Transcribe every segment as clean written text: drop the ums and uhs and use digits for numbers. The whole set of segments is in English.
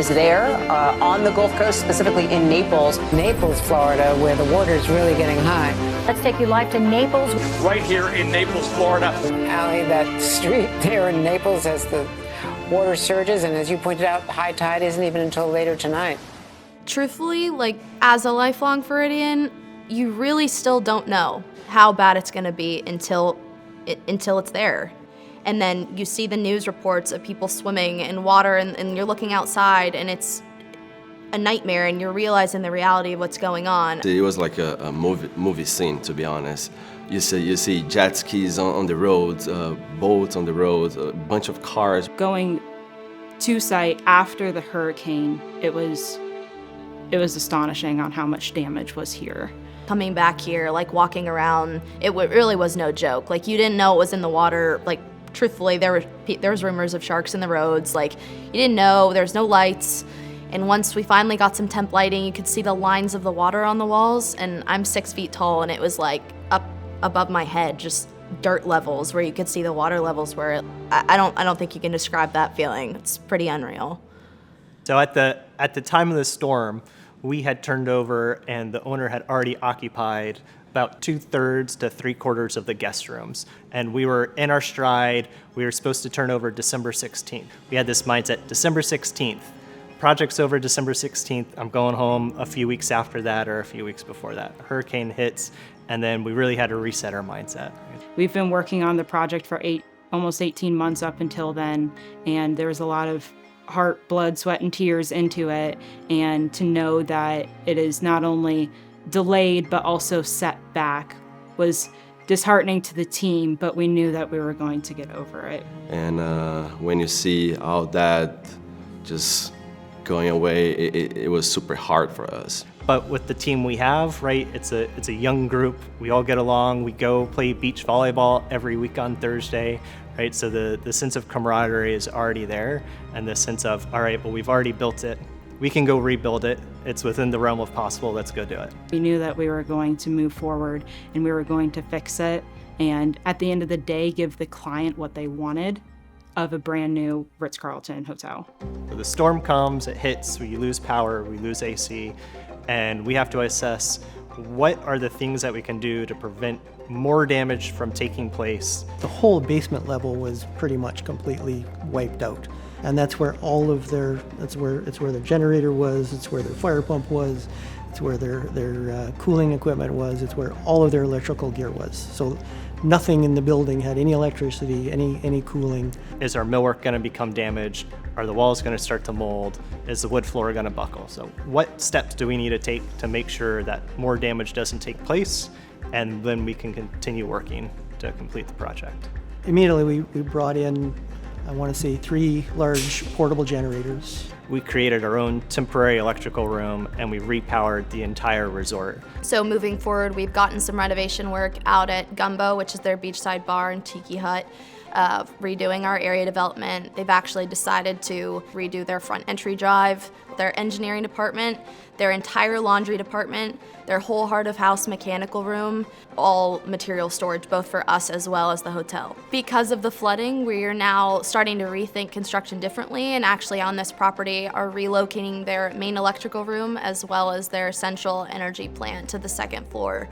is there on the Gulf Coast, specifically in Naples. Naples, Florida, where the water is really getting high. Let's take you live to Naples. Right here in Naples, Florida. Alley, that street there in Naples, as the water surges, and as you pointed out, high tide isn't even until later tonight. Truthfully, as a lifelong Floridian, you really still don't know how bad it's going to be until it's there. And then you see the news reports of people swimming in water, and you're looking outside, and it's a nightmare, and you're realizing the reality of what's going on. It was like a movie scene, to be honest. You see jet skis on the roads, boats on the roads, a bunch of cars. Going to site after the hurricane, it was astonishing on how much damage was here. Coming back here, walking around, it really was no joke. You didn't know it was in the water. Truthfully, there was rumors of sharks in the roads. You didn't know. There's no lights. And once we finally got some temp lighting, you could see the lines of the water on the walls. And I'm 6 feet tall, and it was up above my head, just dirt levels where you could see the water levels. Where I don't think you can describe that feeling. It's pretty unreal. So at the time of the storm, we had turned over, and the owner had already occupied about 2/3 to 3/4 of the guest rooms. And we were in our stride. We were supposed to turn over December 16th. We had this mindset, December 16th. Project's over December 16th. I'm going home a few weeks after that or a few weeks before that. Hurricane hits, and then we really had to reset our mindset. We've been working on the project for almost 18 months up until then, and there was a lot of heart, blood, sweat, and tears into it. And to know that it is not only delayed but also set back was disheartening to the team, but we knew that we were going to get over it. And when you see all that just going away, it was super hard for us. But with the team we have, right, it's a young group. We all get along. We go play beach volleyball every week on Thursday, right? So the sense of camaraderie is already there, and the sense of, all right, well, we've already built it. We can go rebuild it. It's within the realm of possible. Let's go do it. We knew that we were going to move forward, and we were going to fix it, and at the end of the day, give the client what they wanted of a brand new Ritz-Carlton hotel. So the storm comes, it hits, we lose power, we lose AC, and we have to assess what are the things that we can do to prevent more damage from taking place. The whole basement level was pretty much completely wiped out. And that's where all of it's where their generator was, it's where their fire pump was, it's where their cooling equipment was, it's where all of their electrical gear was. So nothing in the building had any electricity, any cooling. Is our millwork going to become damaged? Are the walls going to start to mold? Is the wood floor going to buckle? So what steps do we need to take to make sure that more damage doesn't take place, and then we can continue working to complete the project? Immediately we brought in, I want to say, 3 large portable generators. We created our own temporary electrical room, and we repowered the entire resort. So moving forward, we've gotten some renovation work out at Gumbo, which is their beachside bar and tiki hut, redoing our area development. They've actually decided to redo their front entry drive, their engineering department, their entire laundry department, their whole heart of house mechanical room, all material storage, both for us as well as the hotel. Because of the flooding, we are now starting to rethink construction differently, and actually on this property are relocating their main electrical room as well as their central energy plant to the 2nd floor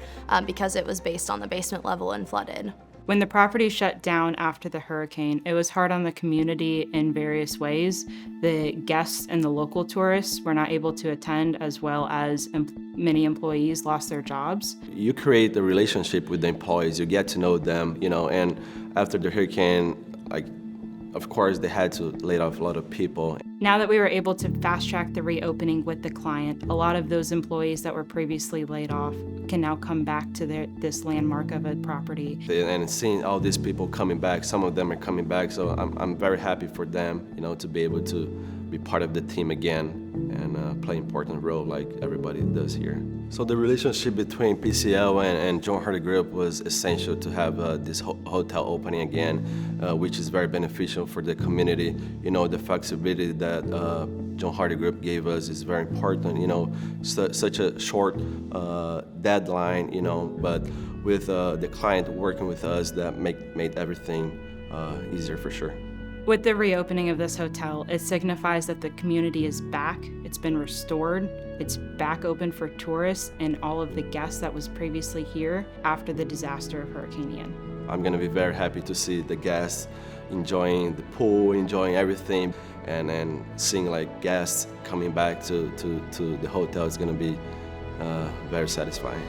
because it was based on the basement level and flooded. When the property shut down after the hurricane, it was hard on the community in various ways. The guests and the local tourists were not able to attend, as well as many employees lost their jobs. You create a relationship with the employees, you get to know them, and after the hurricane, of course, they had to lay off a lot of people. Now that we were able to fast track the reopening with the client, a lot of those employees that were previously laid off can now come back to this landmark of a property. And seeing all these people coming back, some of them are coming back, so I'm very happy for them, to be able to be part of the team again and play an important role like everybody does here. So the relationship between PCL and John Hardy Group was essential to have this hotel opening again, which is very beneficial for the community. The flexibility that John Hardy Group gave us is very important. Such a short deadline, but with the client working with us, that made everything easier for sure. With the reopening of this hotel, it signifies that the community is back, it's been restored, it's back open for tourists and all of the guests that was previously here after the disaster of Hurricane Ian. I'm gonna be very happy to see the guests enjoying the pool, enjoying everything, and then seeing like guests coming back to the hotel is gonna be very satisfying.